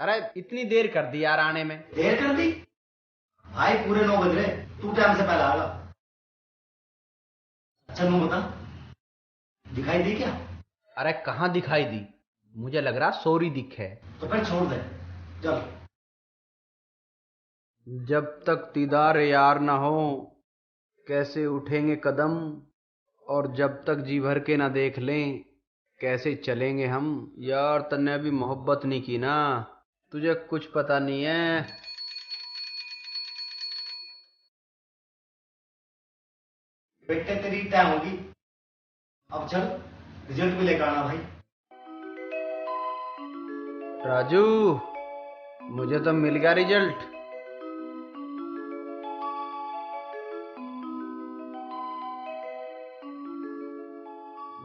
अरे इतनी देर कर दी यार आने में। देर कर दी भाई, पूरे 9 बज रहे, तू टाइम से पहले आएगा। अच्छा नू बता, दिखाई दी क्या? अरे कहाँ दिखाई दी, मुझे लग रहा सोरी दिख है। तो फिर छोड़ दे, चल। जब तक दीदार यार ना हो कैसे उठेंगे कदम, और जब तक जी भर के ना देख लें कैसे चलेंगे हम। यार तन्ने अभी मोहब्बत नहीं की ना, तुझे कुछ पता नहीं है। बेटे तेरी टाइम होगी, अब चल रिजल्ट भी लेकर आना भाई। राजू मुझे तो मिल गया रिजल्ट।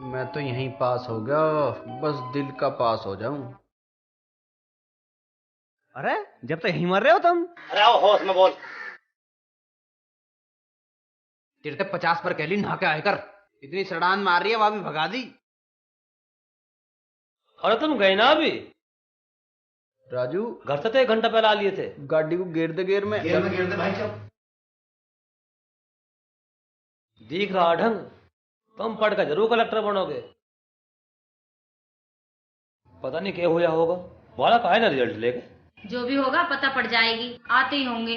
मैं तो यहीं पास हो गया, बस दिल का पास हो जाऊं। अरे जब तक यहीं मर रहे हो तुम। अरे आओ होश में बोल। तेरे 50 पर कहली नहा के आए कर, इतनी सड़ान मार रही है वहां भी भगा दी। अरे तुम गए ना अभी? राजू घर से तो 1 घंटा पहले आ लिए थे। गाड़ी को गेर दे गेर दे भाई, चल। दिख रहा ढंग, तुम पढ़ कर जरूर कलेक्टर बनोगे। पता नहीं क्या होया होगा, वाला का है ना रिजल्ट लेके। जो भी होगा पता पड़ जाएगी, आते ही होंगे।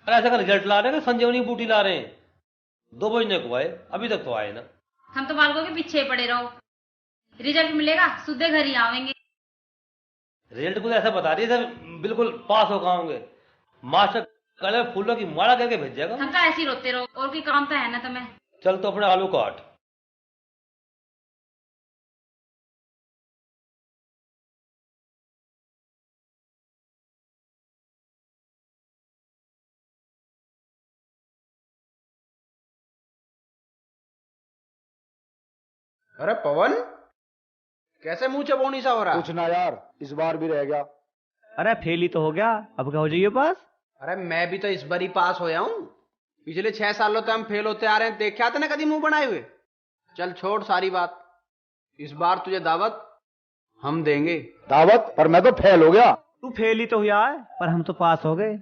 अरे ऐसा का रिजल्ट ला रहे हैं, संजीवनी बूटी ला रहे हैं। 2 बजने को आए, अभी तक तो आए ना। हम तो बालकों के पीछे पड़े रहो, रिजल्ट मिलेगा सीधे घर ही आवेंगे। रिजल्ट को ऐसा बता रही है बिल्कुल पास हो पाओगे। मास्टर कल फूलों की माला करके भेजेगा। हम तो ऐसे ही रोते रहो, और कोई काम तो है ना तुम्हें। चल तो अपने आलू काट। अरे पवन कैसे मुंह चबोनी सा हो रहा? कुछ ना यार, इस बार भी रह गया। अरे फेल ही तो हो गया, अब क्या हो जाइए पास। अरे मैं भी तो इस बार ही पास होया हूं, पिछले 6 सालों तक हम फेल होते आ रहे हैं, देखा था ना कभी मुंह बनाए हुए। चल छोड़ सारी बात, इस बार तुझे दावत हम देंगे। दावत? पर मैं तो फेल हो गया। तू फेल ही तो हुआ है, पर हम तो पास हो गए।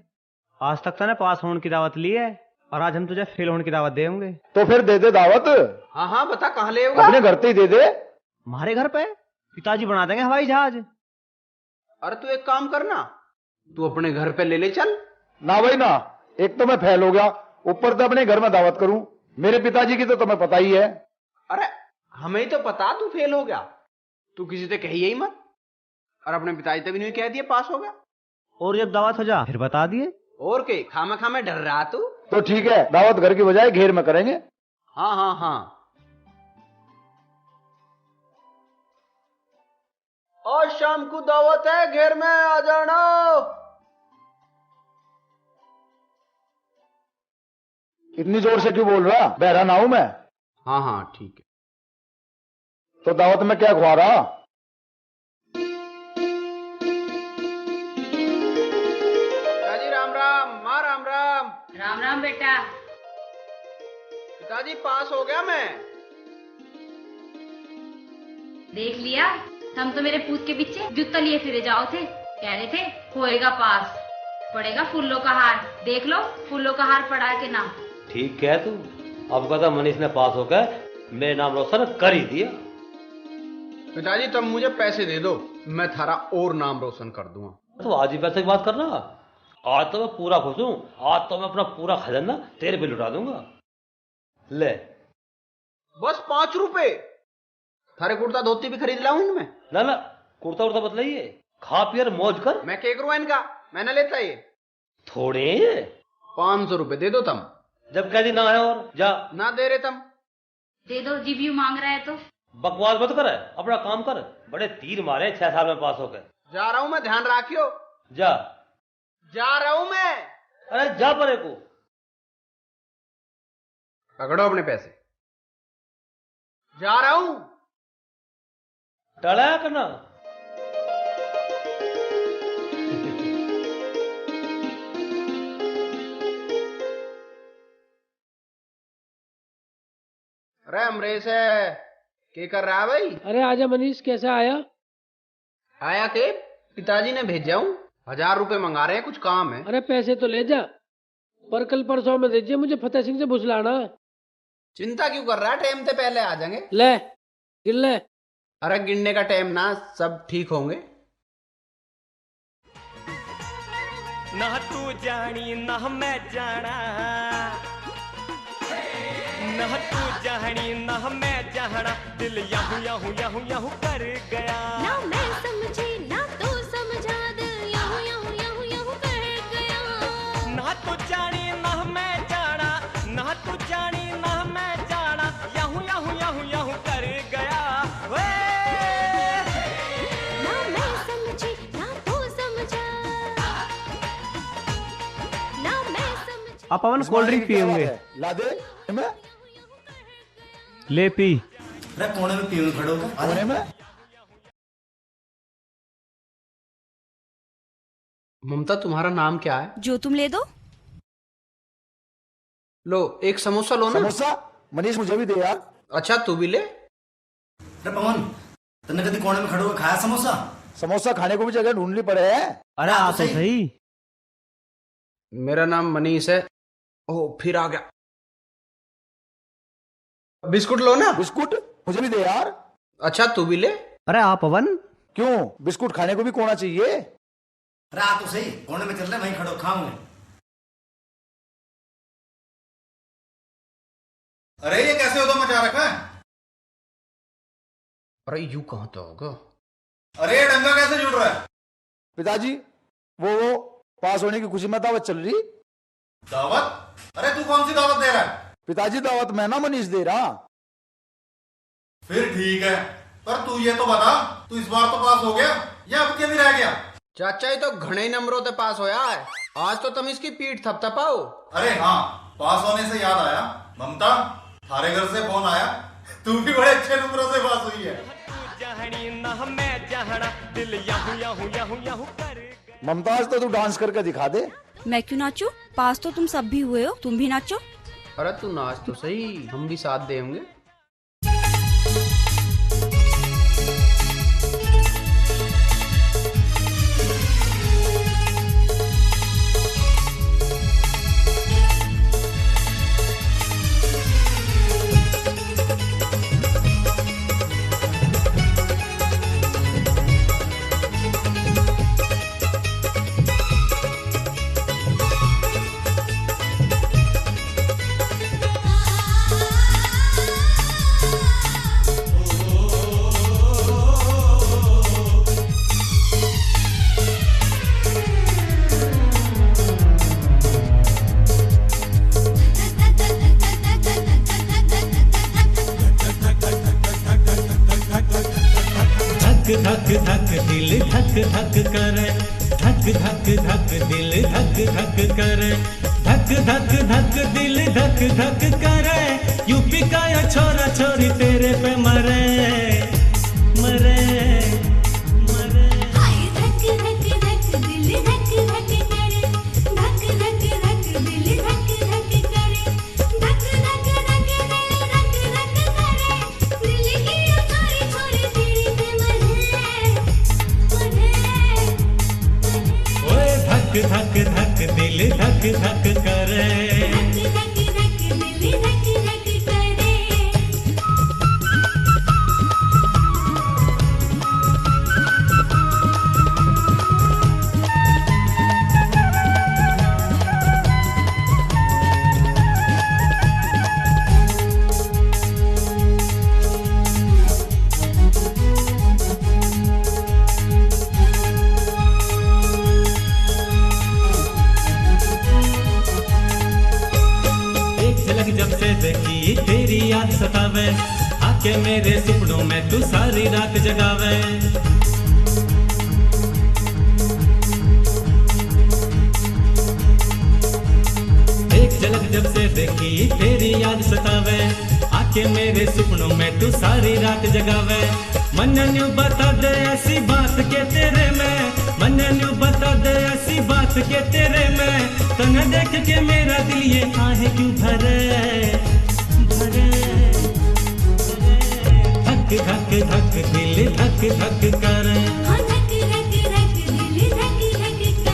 आज तक तो ने पास होने की दावत ली है, और आज हम तुझे फेल होने की दावत देंगे। तो फिर दे दे दावत। हाँ हाँ बता कहाँ ले होगा? अपने घर पे ही दे दे। हमारे घर पे पिताजी बना देंगे हवाई जहाज। अरे तू एक काम करना, तू अपने घर पे ले ले चल। ना भाई ना, एक तो मैं फेल हो गया, ऊपर से अपने घर में दावत करूं। मेरे पिताजी की तो तुम्हें पता ही है। अरे हमें ही तो पता तू फेल हो गया, तू किसी से कही ही मत। और अपने पिताजी से भी नहीं कह दिया पास हो गया। और जब दावत हो जा फिर बता दिए। और के खामा खामे डर रहा तू? तो ठीक है, दावत घर की बजाय घेर में करेंगे। हाँ हाँ हाँ। आज शाम को दावत है, घेर में आ जाना। इतनी जोर से क्यों बोल रहा? बहरा ना हूं मैं। हाँ हाँ ठीक है। तो दावत में क्या खुआ रहा? पिताजी राम राम। माँ राम राम। राम राम बेटा। पिताजी पास हो गया मैं। देख लिया, हम तो मेरे पूत के पीछे जूता लिए फिरे जाओ थे। कह रहे थे होएगा पास, पड़ेगा फूलों का हार। देख लो फूलों का हार पड़ा के ना। ठीक है तू, अब कहता मनीष ने पास होकर मेरे नाम रोशन कर ही दिया। पिताजी तुम मुझे पैसे दे दो, मैं थारा और नाम रोशन कर दूंगा। तो आज ही पैसे की बात करना, आज तो मैं पूरा खुश हूं। आज तो मैं अपना पूरा खजाना तेरे पे लुटा दूंगा। ले बस 5 रुपए? थारे कुर्ता धोती भी खरीद लाऊं इनमें? ना ना, कुर्ता उर्ता बतलाइए, खा पियर मौज कर। मैं क्या करूं इनका, मैं ना लेता ये। थोड़े 500 रुपए दे दो तुम। जब कह दी ना है और जा। ना दे रहे तुम? दे दो, जीबीयू मांग रहा है तो। बकवास मत कर, अपना काम कर। बड़े तीर मारे 6 साल में पास होकर। जा रहा हूं मैं, ध्यान रखियो। जा। जा रहा हूं मैं। अरे जा परे को। पकड़ो अपने पैसे, जा रहा हूं। टला करना। अरे अमरेश है, क्या कर रहा है भाई? अरे आजा मनीष, कैसा आया? आया के पिताजी ने भेजा हूं। 1000 रुपए मंगा रहे हैं, कुछ काम है। अरे पैसे तो ले जा, पर कल परसों में दीजिए, मुझे फतेह सिंह से बुझलाना है। चिंता क्यों कर रहा है, टाइम से पहले आ जाएंगे। ले गिन ले। अरे गिनने का टाइम ना, सब ठीक होंगे। ना तू जानी ना मैं जाना, ना तू जानी ना मैं जाना, दिल याहू याहू याहू याहू कर गया। ना मैं समझी ना तू समझा, दिल याहू याहू याहू याहू कर गया। ना तू जानी ना मैं जाना, ना तू जानी ना मैं जाना, याहू याहू याहू याहू कर गया। ना मैं समझी ना तू समझा, ना मैं समझी। आप पवन कोल्ड ड्रिंक पिए होंगे, ला दे मैं ले पी। अरे कोने में पीने खड़े हो कोने में। ममता तुम्हारा नाम क्या है? जो तुम ले दो। लो एक समोसा लो ना। समोसा मनीष मुझे भी दे यार। अच्छा तू भी ले। अरे पवन, तुमने कभी कोने में खड़े होकर खाया समोसा? समोसा खाने को भी जगह ढूंढनी पड़े है। अरे आ तो सही। मेरा नाम मनीष है। ओह फिर आ गया। बिस्कुट लो ना। बिस्कुट मुझे भी दे यार। अच्छा तू भी ले। अरे आ पवन, क्यों बिस्कुट खाने को भी कोना चाहिए। अरे आ तो सही, कोने में चल रहे, वहीं खड़ो खाऊंगे। अरे ये कैसे उधर मचा रखा है? अरे यूं कहाँ तो होगा। अरे ये डंगा कैसे जुड़ रहा है? पिताजी वो पास होने की खुशी में दावत चल रही। दावत? अरे तू कौन सी दावत दे रहा है? पिताजी दावत मैं ना मनीष दे रहा। फिर ठीक है, पर तू ये तो बता, तू इस बार तो पास हो गया या अब के भी रह गया? चाचा ही तो घने नंबरों से पास होया है। आज तो तुम इसकी पीठ थपथपाओ। अरे हाँ, पास होने से याद आया, ममता थारे घर से फोन आया, तू भी बड़े अच्छे नंबरों से पास हुई है। ममता आज तो तू डांस करके दिखा दे। मैं क्यों नाचूं? पास तो तुम सब भी हुए हो, तुम भी नाचो। अरे तू नाच तो सही, हम भी साथ देंगे। धक धक दिल धक धक करे, धक धक धक दिल धक धक करे, धक धक धक दिल धक धक करे। यूपी का या छोरा छोरी तेरे पे मरे मरे मरे। धक धक धक दिल धक धक करे, धक धक धक दिल धक धक करे, धक धक धक दिल धक धक करे। दिल की यो छोरी छोरी तेरी पे मरे मरे। ओए धक धक धक दिल धक धक करे। धक धक धक दिल धक धक करे। जब से देखी तेरी याद सतावे, आके मेरे सपनों में तू सारी रात जगावे। एक झलक जब से देखी तेरी याद सतावे, आके मेरे सपनों में तू सारी रात जगावे। मन न्यू बता दे ऐसी बात के तेरे में, मन न्यू बता दे ऐसी बात के तेरे में। तने देख के मेरा दिल ये आहे क्यों भरे भरे भरे। धक धक धक दिल धक धक करे। धक धक धक दिल धक धक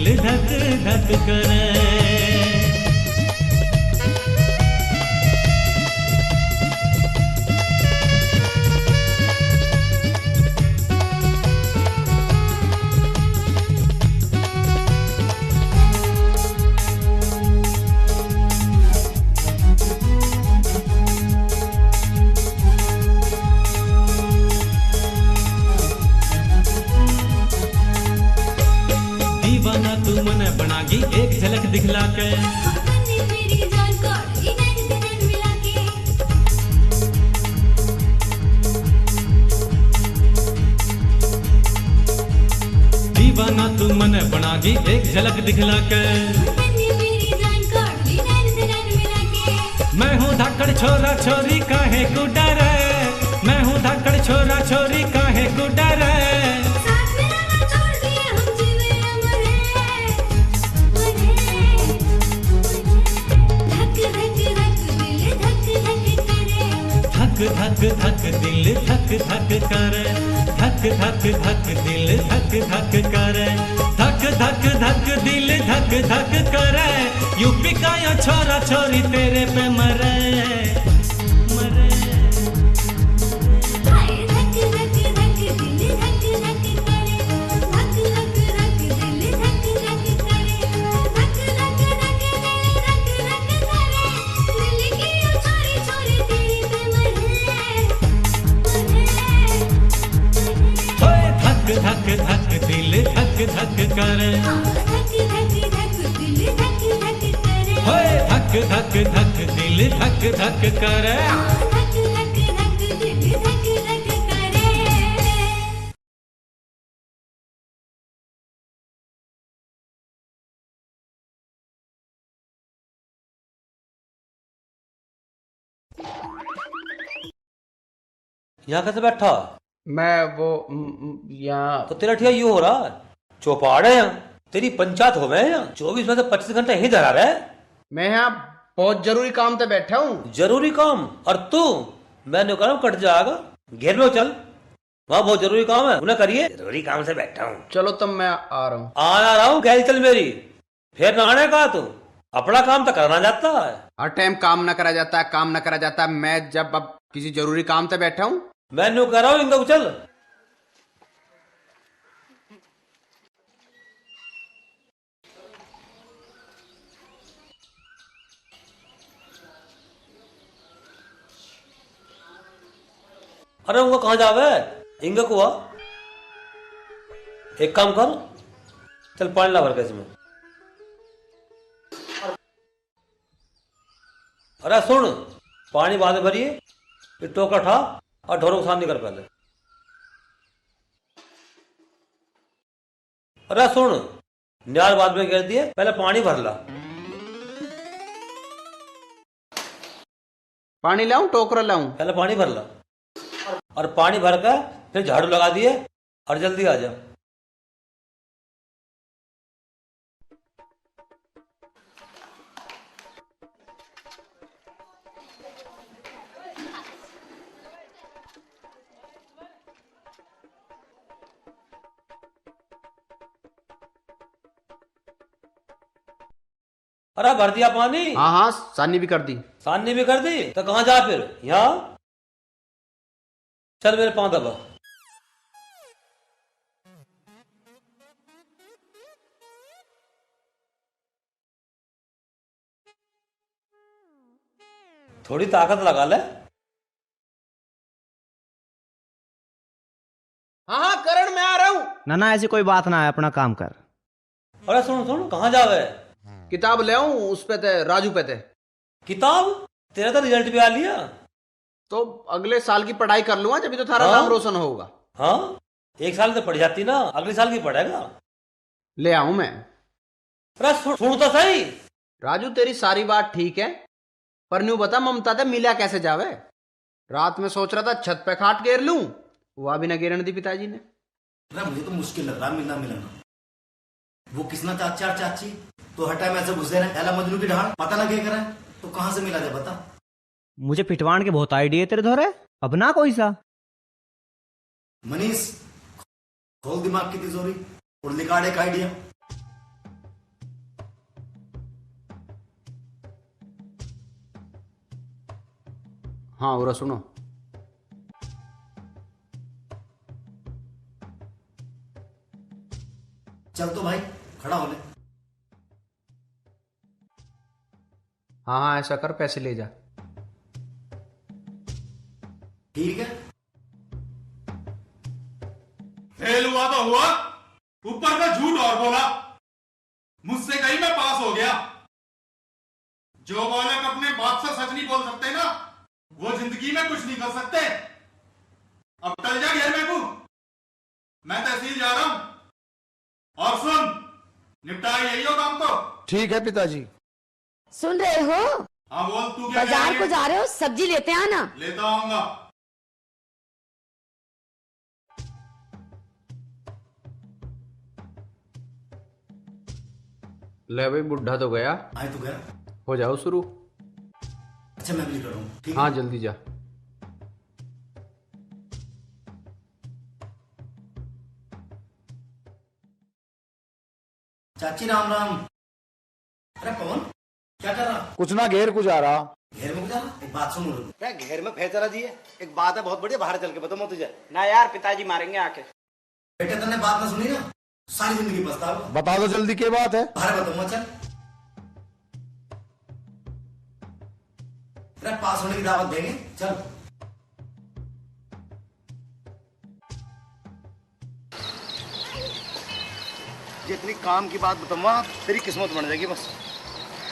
दिल धक धक करे। दीवाना तू मन बनागी एक झलक दिखला के। बंदी मेरी जान को इन्हें नैन मिला के। दीवाना तू मन बनागी एक झलक दिखला के। बंदी मेरी जान को इन्हें नैन मिला के। मैं हूँ धाकड़ छोरा छोरी काहे को डरे, मैं हूँ धाकड़ छोरा छोरी काहे को डरे। साथ मेरा ना छोड़ दिए हम जीवे मरे मरे धक धक दिल धक धक करे। धक धक धक दिल धक धक करे, धक धक धक दिल धक धक करे। यूपी का या छोरा छोरी तेरे पे मरे मरे। हाय धक धक धक दिल धक धक करे। धक धक धक दिल धक धक करे। धक धक धक दिल धक धक करे। दिल की ओ छोरी छोरी तेरी पे मरे ओए धक धक धक दिल धक धक करे। धक धक धक दिल धक धक करे। ओए धक धक धक दिल धक धक करे। धक धक धक दिल धक धक करे। यहाँ कैसे बैठा? मैं वो यहाँ तो तेरा ठिया यूं हो रहा है, चौपाड़ है यहाँ, तेरी पंचायत हो गए यहाँ, 24 में से 25 घंटे यही धरा रहा है। मैं यहाँ बहुत जरूरी काम पे बैठा हूँ। जरूरी काम? और तू? मैंने कहा कट जाएगा, घेर में चल, वहाँ बहुत जरूरी काम है, उन्हें करिए। जरूरी काम से बैठा हूँ। चलो तब मैं आ रहा हूँ। आ रहा हूँ, गैल चल मेरी, फिर नहाने का तू अपना काम तो करना जाता है। हर टाइम काम न करा जाता है, काम न करा जाता है। मैं जब अब किसी जरूरी काम पे बैठा हूँ। मैंने कह रहा हूँ इंदो चल। अरे उनको कहाँ जावे? इंगा को एक काम कर, चल पानी ला भर के इसमें। अरे सुन, पानी बाद में भरिए, ये टोकरा उठा और ढोरों को सामने कर पहले। अरे सुन, न्यार बाद में गिर दिए, पहले पानी भर ला। पानी लाऊं टोकरा लाऊं? पहले पानी भर ला, और पानी भर कर फिर झाड़ू लगा दिए और जल्दी आ जा। अरे भर दिया पानी? हाँ हाँ, सानी भी कर दी। सानी भी कर दी? तो कहाँ जा फिर? यहाँ चल मेरे पांव दबा। थोड़ी ताकत लगा ले। हाँ हाँ करण, मैं आ रहा हूँ। ना ऐसी कोई बात ना है, अपना काम कर। अरे सुन सुन, कहाँ जावे? किताब ले आऊं, उस पे थे राजू पे थे। किताब? तेरा तो रिजल्ट भी आ लिया, तो अगले साल की पढ़ाई कर लूंगा, जब तो थारा नाम रोशन होगा। हाँ, एक साल तो पढ़ जाती ना, अगले साल की पढ़ेगा। ले आऊं मैं। अरे सुन तो सही। राजू तेरी सारी बात ठीक है, पर न्यू बता ममता ते मिला कैसे जावे? रात में सोच रहा था छत पे खाट घेर लूं, वह भी न घेरने दी पिताजी ने। मुझे तो मुश्किल लग रहा मिलना मिलना। वो किसना चाचा और चाची तो हर टाइम ऐसे घुसे रहे, एला मजनू की ढाल पता ना क्या करें, तो कहाँ से मिला जाए बता। मुझे पिटवान के बहुत आइडिया तेरे धोरे, अब ना कोई सा। मनीष खोल दिमाग की तिजोरी और निकाल एक आइडिया। हाँ और सुनो, चल तो भाई खड़ा हो ले। हाँ हाँ ऐसा कर, पैसे ले जा। ठीक है। फेल हुआ तो हुआ, ऊपर का झूठ और बोला। मुझसे कहीं मैं पास हो गया। जो बालक अपने बाप से सच नहीं बोल सकते ना, वो जिंदगी में कुछ नहीं कर सकते। अब टल जा घेर में तू, मैं तहसील जा रहा हूं। और सुन, निपटा यही हो काम तो। ठीक है पिताजी। सुन रहे हो? हाँ बोल, तू क्या कह बाजार रही को है? जा रहे हो, सब्जी लेते आना। लेता आऊंगा। ले भाई, बुढ़ा तो गया, आए तो गया। हो जाओ शुरू। अच्छा मैं भी निकल रहा हूँ, ठीक है? हाँ जल्दी जा। चाची राम राम। अरे पवन क्या कर रहा? कुछ ना, घेर को जा रहा। घेर में जा रहा? एक बात सुन। क्या घेर में फैसला दी है? एक बात है बहुत बढ़िया, बाहर चल के बताऊं मैं तुझे। ना यार, पिताजी मारेंगे आके। बेटे तूने बात ना सुनी ना, सारी जिंदगी पछतावा। बता दो जल्दी, क्या बात है? बाहर बताऊंगा, चल। अरे पास होने की दावत देंगे, चल। जितनी काम की बात बताऊंगा तेरी किस्मत बन जाएगी बस।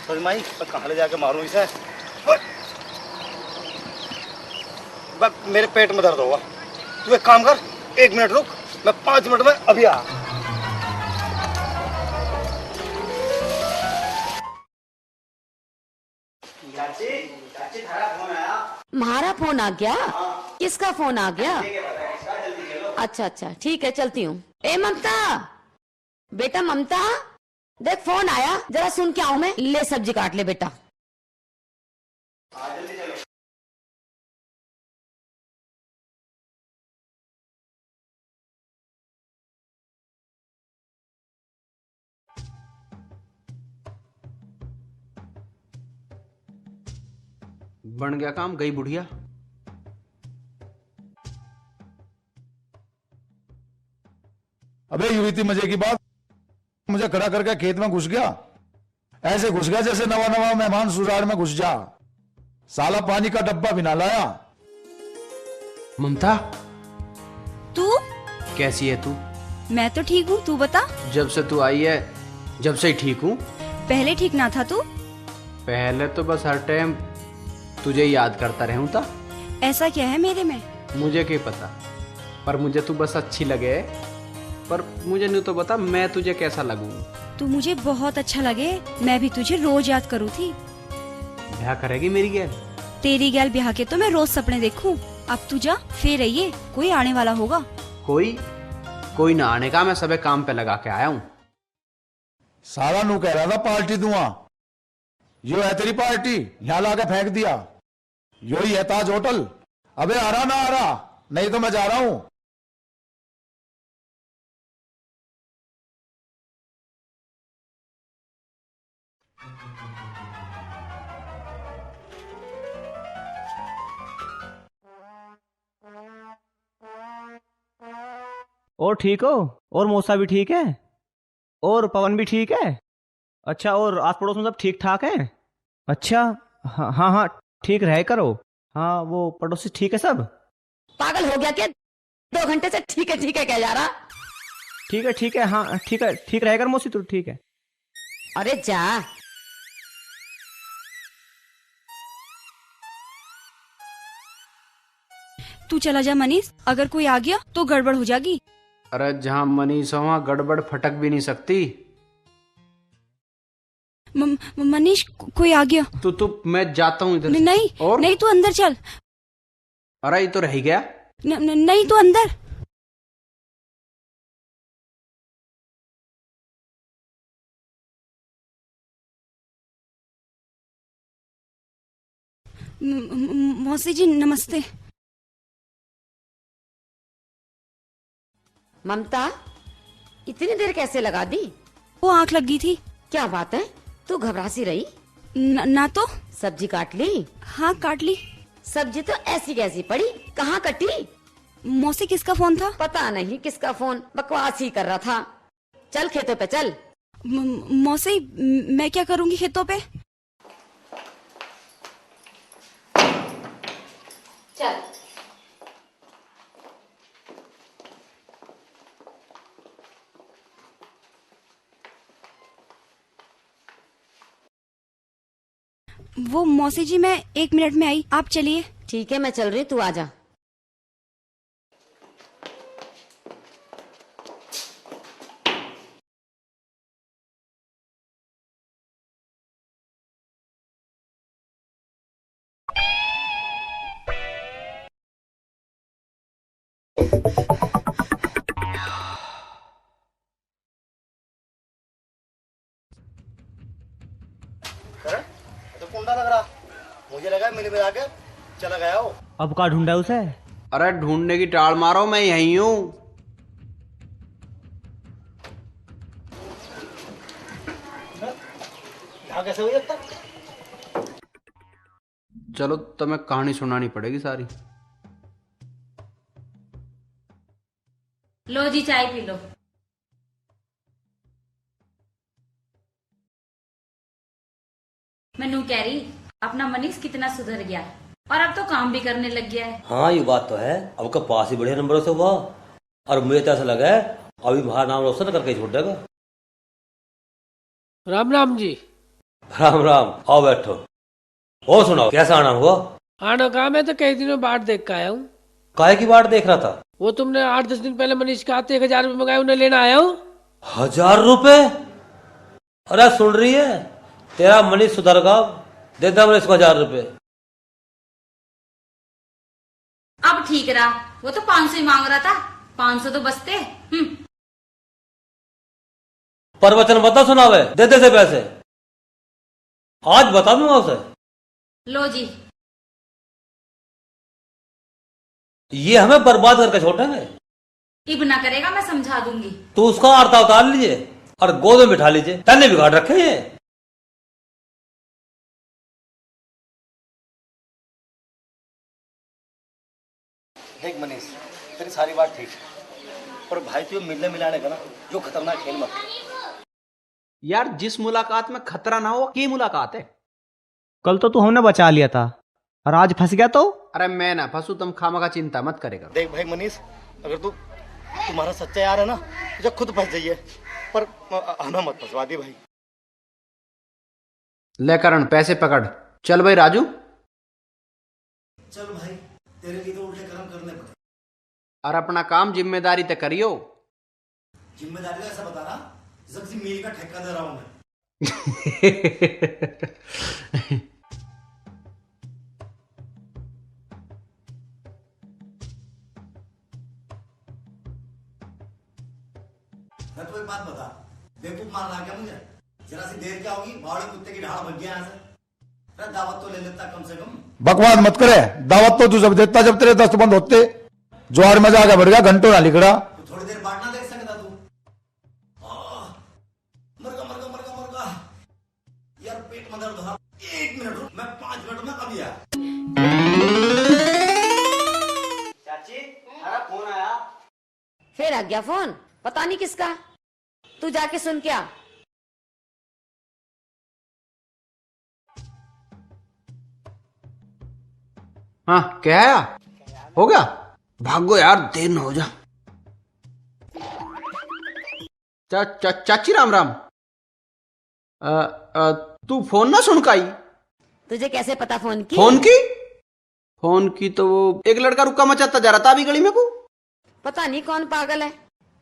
समझ माई, मैं कहाँ ले जाके मारूं इसे। बस मेरे पेट में दर्द होगा। तू एक काम कर, 1 मिनट रुक, मैं 5 मिनट में अभी आ। चाची थारा फोन आया। हमारा फोन आ गया? किसका फोन आ गया? अच्छा अच्छा ठीक है, चलती हूँ। ए ममता, बेटा ममता, देख फोन आया, जरा सुन के आऊं मैं। ले सब्जी काट ले बेटा। जल्दी चलो। बन गया काम, गई बुढ़िया। अबे ये हुई थी मजे की बात, मुझे खड़ा करके खेत में घुस गया। ऐसे घुस गया जैसे नवा नवा मेहमान सुराड़ में घुस जा। साला पानी का डब्बा भी ना लाया। ममता तू कैसी है तू? मैं तो ठीक हूँ, तू बता। जब से तू आई है, जब से ही ठीक हूँ। पहले ठीक ना था तू? पहले तो बस हर टाइम तुझे ही याद करता रहूं था। ऐसा क्या है मेरे में? मुझे क्या पता, पर मुझे तू बस अच्छी लगे। पर मुझे नहीं तो बता, मैं तुझे कैसा लगूं? तू मुझे बहुत अच्छा लगे, मैं भी तुझे रोज याद करूँ थी। ब्याह करेगी मेरी गैल? तेरी गैल ब्याह के तो मैं रोज सपने देखूं। अब तू जा, फिर रहिए, कोई आने वाला होगा। कोई ना आने का, मैं सबे काम पे लगा के आया हूँ। साला नू कह रहा था पार्टी दूंगा, यो है तेरी पार्टी, यहाँ ला के फेंक दिया। यो ही है ताज होटल। अबे आ रहा ना आ रहा, नहीं तो मैं जा रहा हूं। और ठीक हो? और मौसा भी ठीक है? और पवन भी ठीक है? अच्छा, और आस पड़ोस में सब ठीक ठाक है? अच्छा, हाँ हाँ हाँ ठीक रहे करो। हाँ वो पड़ोसी ठीक है सब? पागल हो गया क्या? 2 घंटे से ठीक है क्या जा रहा? ठीक है हाँ ठीक है, ठीक रहे कर मौसी, तू ठीक है। अरे जा। तू चला जा मनीष, अगर कोई आ गया तो गड़बड़ हो जाएगी। अरे जहाँ मनीष हो वहाँ गड़बड़ फटक भी नहीं सकती। मनीष कोई आ गया। तो मैं जाता हूँ इधर। नहीं और नहीं, तू अंदर चल। अरे ये तो रह गया। नहीं तू अंदर। मौसी जी नमस्ते। ममता, इतनी देर कैसे लगा दी? वो आंख लग गई थी। क्या बात है, तू घबरा सी रही? ना तो। सब्जी काट ली? हाँ काट ली। सब्जी तो ऐसी कैसी पड़ी, कहाँ कटी? मौसी किसका फोन था? पता नहीं किसका फोन, बकवास ही कर रहा था। चल खेतों पे चल। मौसी मैं क्या करूंगी खेतों पे? चल। वो मौसी जी मैं 1 मिनट में आई, आप चलिए। ठीक है मैं चल रही, तू आ जा। तो कुंडा लग रहा, मुझे लगा मेरे में आके चला गया हो। अब कहाँ ढूंढा है उसे? अरे ढूंढने की टाल मारो, मैं यहीं हूँ। यहाँ कैसे हुई अब तक? चलो तुम्हें कहानी सुनानी पड़ेगी सारी। लो जी चाय पी लो। मैं कह रही अपना मनीष कितना सुधर गया और अब तो काम भी करने लग गया है। हाँ ये बात तो है, अब का पास ही बढ़िया नंबरों से हुआ और मुझे तो ऐसा लगा है अभी बाहर नाम रोशन करके छोड़ देगा। राम राम जी। राम राम, आओ बैठो। और सुनाओ कैसा आना हुआ? आना काम है तो कई दिनों बाद देख के आया हूँ। काहे की बात देख रहा था? वो तुमने 8-10 दिन पहले मनीष के हाथ 1000 रुपये मंगाए, उन्हें लेना आया हूँ। 1000 रुपए? अरे सुन रही है, तेरा मनीष सुधरगा, देता मनीष को 1000 रुपए। अब ठीक रहा, वो तो 500 ही मांग रहा था, 500 तो बचते। प्रवचन बता सुनावे, दे दे से पैसे, आज बता दूंगा उसे। लो जी। ये हमें बर्बाद करके छोड़ेंगे। इब ना करेगा, मैं समझा दूंगी। तो उसका आरता उतार लीजिए और गोद में बिठा लीजिए, तन्ने बिगाड़ रखे ये। देख मनीष, तेरी सारी बात ठीक है, पर भाई तू मिलने मिलाने का ना जो खतरनाक खेल मत। यार जिस मुलाकात में खतरा ना हो की मुलाकात है। कल तो तू हमने बचा लिया था और आज फंस गया तो? अरे मैं ना फंसू, तुम खामखा चिंता मत करेगा। देख भाई मनीष, अगर तू तुम्हारा सच्चा यार है ना तो खुद फंस जाइए, पर हमें मत फंसवा दी भाई। ले करण पैसे पकड़, चल भाई राजू। चल भाई, तेरे लिए तो उल्टे कर्म करने पड़े। और अपना काम जिम्मेदारी तय करियो। जिम्मेदारी ऐसा बता रहा जब मील का ठेका दे रहा हूं मैं। मैं तो एक बात बता, बेवकूफ मार रहा क्या मुझे? जरा सी देर क्या होगी, बावड़े कुत्ते की ढाल भग गया यहाँ से। अरे दावत तो ले लेता कम से कम। बकवास मत करे, दावत तो तू जब देता जब तेरे दस्त बंद होते। ज्वार में जाकर बढ़ गया, घंटों ना लिखड़ा। तो थोड़ी देर बाद ना देख सकता तू? मरगा मरगा मरगा मरगा यार, पेट में दर्द हो रहा। 1 मिनट रुक, मैं 5 मिनट में अभी आया। चाची हमारा फोन आया। फिर आ गया फोन, पता नहीं किसका। तू जाके सुन क्या। हाँ क्या आया? हो गया? भागो यार, देर न हो जा। चाची राम राम। तू फोन ना सुन का आई? तुझे कैसे पता फोन की? फोन की तो वो एक लड़का रुका मचाता जा रहा था अभी गली में को। पता नहीं कौन पागल है,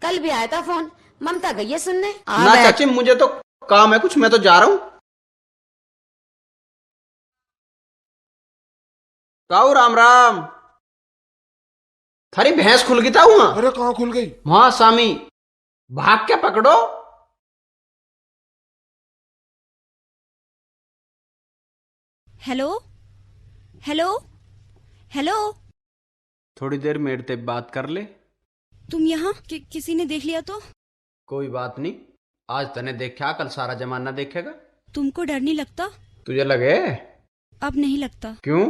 कल भी आया था फोन। ममता गई है सुनने। ना चाची, मुझे तो काम है कुछ, मैं तो जा रहा हूं। काऊ राम राम। थारी भैंस खुल गई था वहां। अरे कहाँ खुल गई? वहां सामी, भाग के पकड़ो। Hello hello hello. थोड़ी देर मेरे से बात कर ले। तुम यहाँ किसी ने देख लिया तो? कोई बात नहीं, आज तने देखा कल सारा जमाना देखेगा। तुमको डर नहीं लगता? तुझे लगे? अब नहीं लगता। क्यों?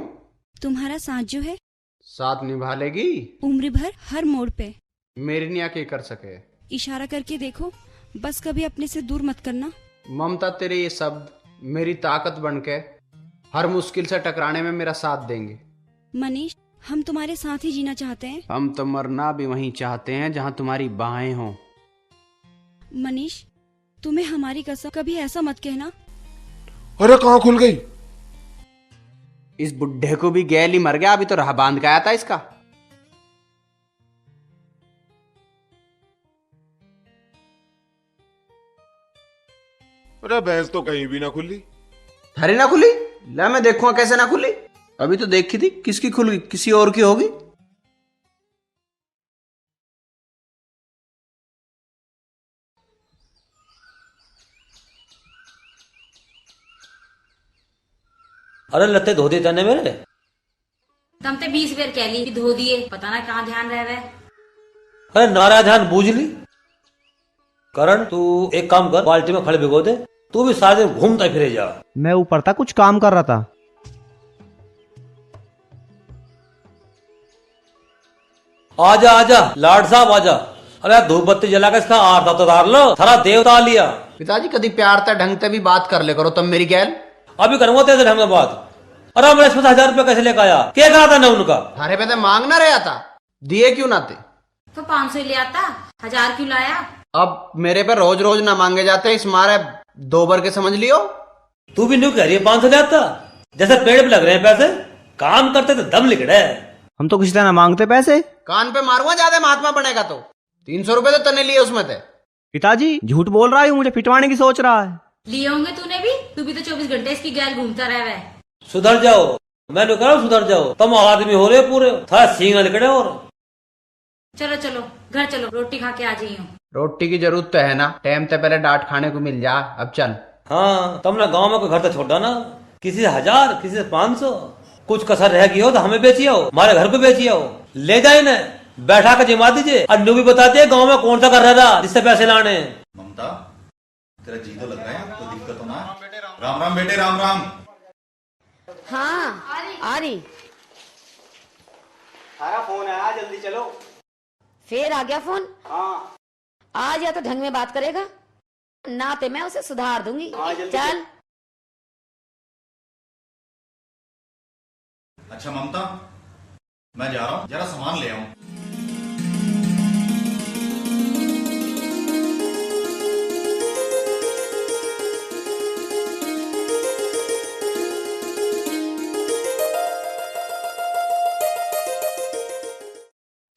तुम्हारा साथ जो है साथ निभा लेगी? उम्र भर हर मोड़ पे। मेरी निया के कर सके। इशारा करके देखो, बस कभी अपने से दूर मत करना। ममता, तेरे ये शब्द मेरी ताकत बनके हर मुश्किल से टकराने में मेरा साथ देंगे। मनीष, हम तुम्हारे साथ ही जीना चाहते हैं। हम तो मरना भी वहीं चाहते हैं जहां तुम्हारी बाहें हों। मनीष, तुम्हें हमारी कसम, कभी ऐसा मत कहना। अरे कहाँ खुल गई? इस बुढ़े को भी गैल ही मर गया, अभी तो राह बांध के आया था इसका। अरे भैंस तो कहीं भी ना खुली। थारी ना खुली? ला मैं देखूंगा कैसे ना खुली। अभी तो देखी थी, किसकी खुल गई? किसी और की होगी। अरे लत्ते धो देते ने मेरे। तुम ते 20 बार कह ली कि धो दिए, पता ना कहाँ ध्यान रह रहा है। अरे नारा ध्यान बूझ ली। करण, तू एक काम कर, बाल्टी में खड़े भिगो दे, तू भी सारे दिन घूमता फिरे जा। मैं ऊपर था, कुछ काम कर रहा था। आजा आजा लाड साहब आजा। अरे धूप बत्ती जला के इसका आरता तो उतार लो, थारा देवता आ लिया। पिताजी कभी प्यार था ढंग से भी बात कर ले करो तुम मेरी गैल। अभी करूंगा तेरे ढंग में बात। अरे मैं इसमें 1000 रुपया कैसे लेकर आया? क्या कहा था ना उनका? थारे पे तो मांगना रहा था, दिए क्यों ना थे? तो 500 ले आता, 1000 क्यों लाया? अब मेरे पे रोज रोज ना मांगे जाते, इस मारे 2 बार के समझ लियो। तू भी न्यू कह रही है 500 ले आता? जैसे पेड़ पे लग रहे हैं पैसे, काम करते तो दम लिख रहे। हम तो किसी तरह मांगते पैसे। कान पे मारूंगा ज्यादा महात्मा बनेगा तो। 300 रुपए तो तने लिए उसमें थे। पिताजी झूठ बोल रहा है, मुझे पिटवाने की सोच रहा है। लिए होंगे तूने भी, तू भी तो 24 घंटे इसकी गैल घूमता रह है। सुधर जाओ, मैंने कहा सुधर जाओ। तुम आदमी हो रहे पूरे, था सींग निकले। और चलो चलो घर चलो, रोटी खा के आ जाइयो। रोटी की जरूरत तो है ना, टाइम से पहले डांट खाने को मिल जा। अब चल। हाँ, तुमने गांव में कोई घर तो छोड़ा ना, किसी से 1000, किसी से 500। कुछ कसर रह गई हो तो हमें बेची आओ, हमारे घर पे बेची आओ। ले जाए ना, बैठा कर जिमा दीजिए। और न्यू भी बताते गांव में कौन सा घर रह रहा जिससे पैसे लाने। ममता, तेरा जी तो लग रहा है, कोई दिक्कत तो ना? राम राम बेटे, राम राम। हाँ आ रही। थारा फोन आया, जल्दी चलो। फिर आ गया फोन? हाँ। आज या तो ढंग में बात करेगा, ना तो मैं उसे सुधार दूंगी। हाँ, जल्दी चल। अच्छा ममता, मैं जा रहा हूँ, जरा सामान ले आऊं।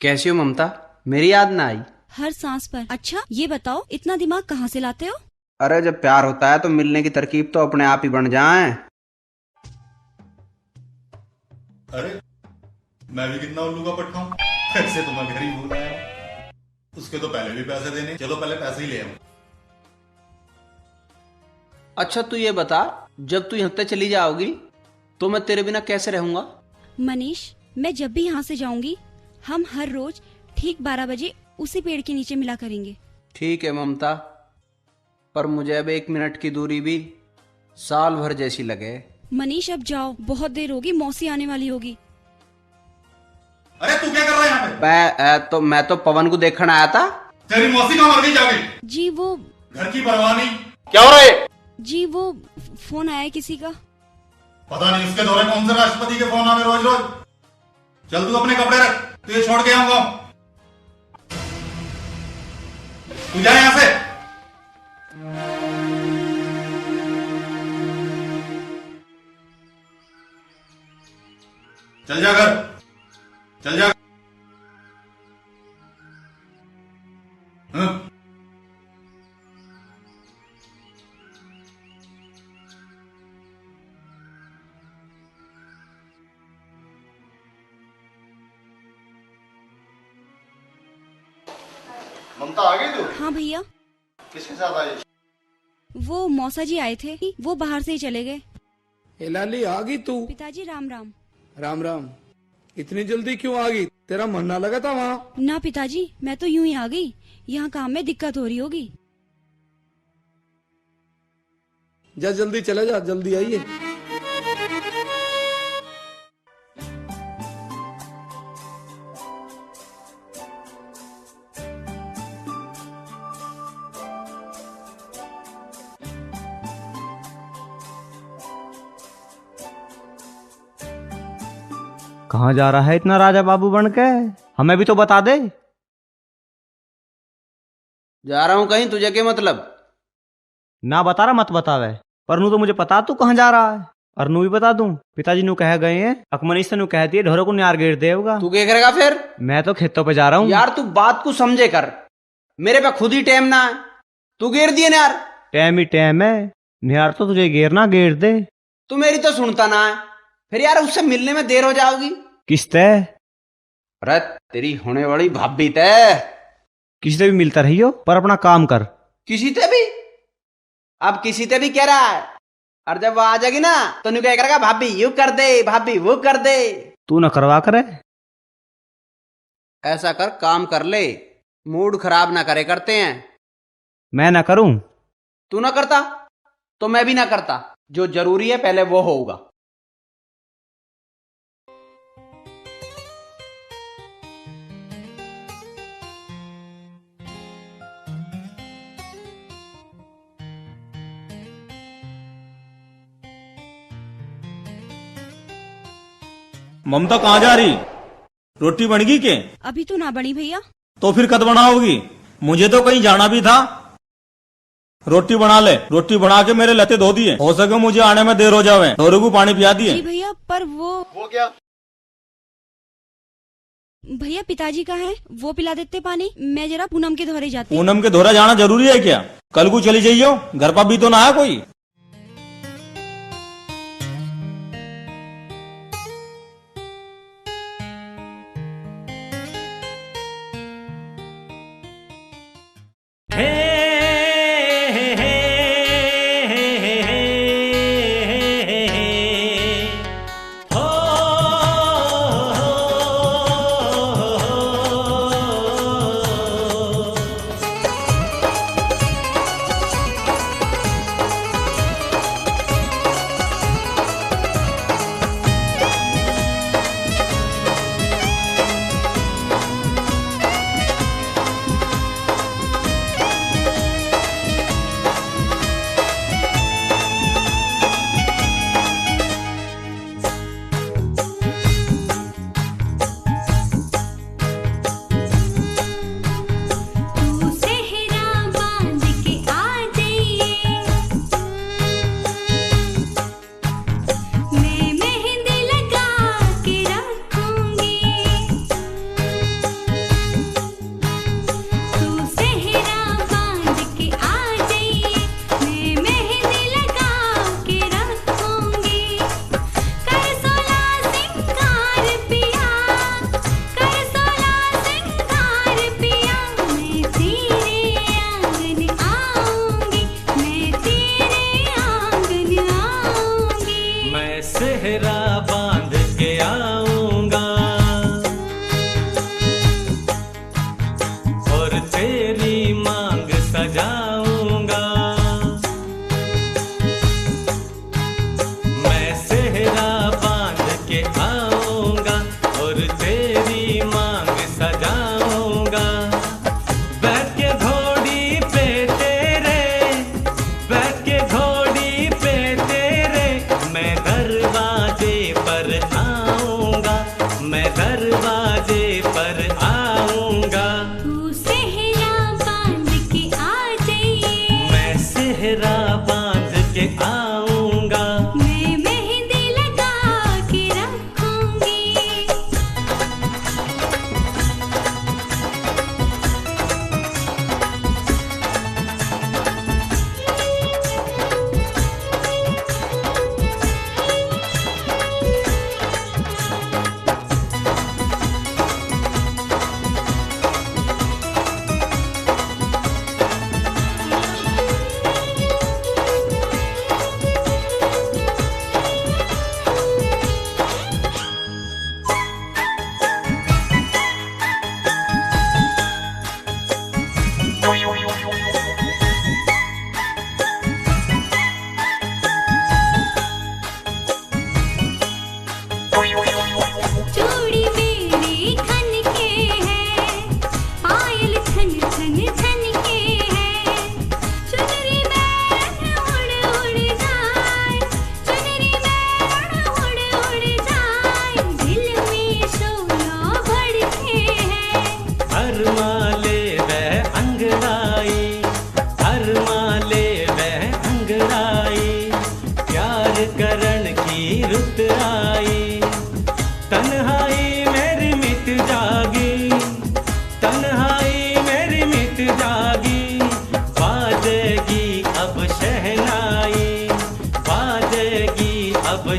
कैसी हो ममता? मेरी याद ना आई? हर सांस पर। अच्छा ये बताओ, इतना दिमाग कहाँ से लाते हो? अरे जब प्यार होता है तो मिलने की तरकीब तो अपने आप ही बन जाए। अरे मैं भी कितना उल्लू का पट्टा हूँ, ऐसे तो मैं घर ही भूल आया। उसके तो पहले भी पैसे देने, चलो पहले पैसे ही ले आऊं। अच्छा तू ये बता, जब तू यहाँ से चली जाओगी तो मैं तेरे बिना कैसे रहूंगा? मनीष, मैं जब भी यहाँ से जाऊंगी, हम हर रोज ठीक 12 बजे उसी पेड़ के नीचे मिला करेंगे। ठीक है ममता, पर मुझे अब 1 मिनट की दूरी भी साल भर जैसी लगे। मनीष अब जाओ, बहुत देर होगी, मौसी आने वाली होगी। अरे तू क्या कर रहा है यहाँ पे? मैं तो पवन को देखने आया था। तेरी मौसी कहाँ मर गई जाके? जी वो घर की परवाह नहीं। क्या हो रहा है? जी वो फोन आया किसी का। पता नहीं उसके दौरे कौन से राष्ट्रपति के फोन आवे रोज रोज। चल तू अपने कपड़े रख, तुझे छोड़ के आऊंगा। तू जा यहां से। चल जा घर, चल जा। हाँ? ममता आ गई तू? हाँ भैया। किसके साथ आई? वो मौसा जी आए थे, वो बाहर से ही चले गए। ए लाली आ गई तू? पिताजी राम राम। राम राम। इतनी जल्दी क्यों आ गई? तेरा मन ना लगा था वहाँ? ना पिताजी, मैं तो यूं ही आ गई, यहाँ काम में दिक्कत हो रही होगी। जा जल्दी चले जा, जल्दी आइए। कहाँ जा रहा है इतना राजा बाबू बन के? हमें भी तो बता दे। जा रहा हूं कहीं, तुझे क्या मतलब? ना बता रहा मत बतावे, पर नू तो मुझे पता तू कहाँ जा रहा है। और नू भी बता दूं, पिताजी नू कह गए हैं अकमनी से नू कहती है ढोरों को न्यार गेर देगा। तू क्या करेगा फिर? मैं तो खेतों पे जा रहा हूँ। यार तू बात को समझे कर, मेरे पे खुद ही टाइम ना है, तू गेर दिए ना यार। टाइम ही टाइम है, न्यार तो तुझे गेरना गेर दे। तू मेरी तो सुनता ना है, फिर यार उससे मिलने में देर हो जाओगी। किसते? अरे तेरी होने वाली भाभी तय। किसी से भी मिलता रहियो, पर अपना काम कर। किसी से भी? अब किसी से भी कह रहा है, और जब वो आ जाएगी ना तो नहीं क्या करेगा, भाभी यू कर दे, भाभी वो कर दे। तू ना करवा करे। ऐसा कर, काम कर ले, मूड खराब ना करे करते हैं। मैं ना करूं? तू ना करता तो मैं भी ना करता। जो जरूरी है पहले वो होगा। ममता कहाँ जा रही? रोटी बन गई के? अभी तो ना बनी भैया। तो फिर कद बनाओगी? मुझे तो कहीं जाना भी था। रोटी बना ले, रोटी बना के मेरे लते धो दिए, हो सके मुझे आने में देर हो जावे। ढोरे को पानी पिया दिए। जी भैया, पर वो क्या? भैया पिताजी कहाँ है? वो पिला देते पानी, मैं जरा पूनम के धोरे जाती। पूनम के धोरा जाना जरूरी है क्या? कल को चली जाइयो, घर पर भी तो ना है कोई। दरवाजे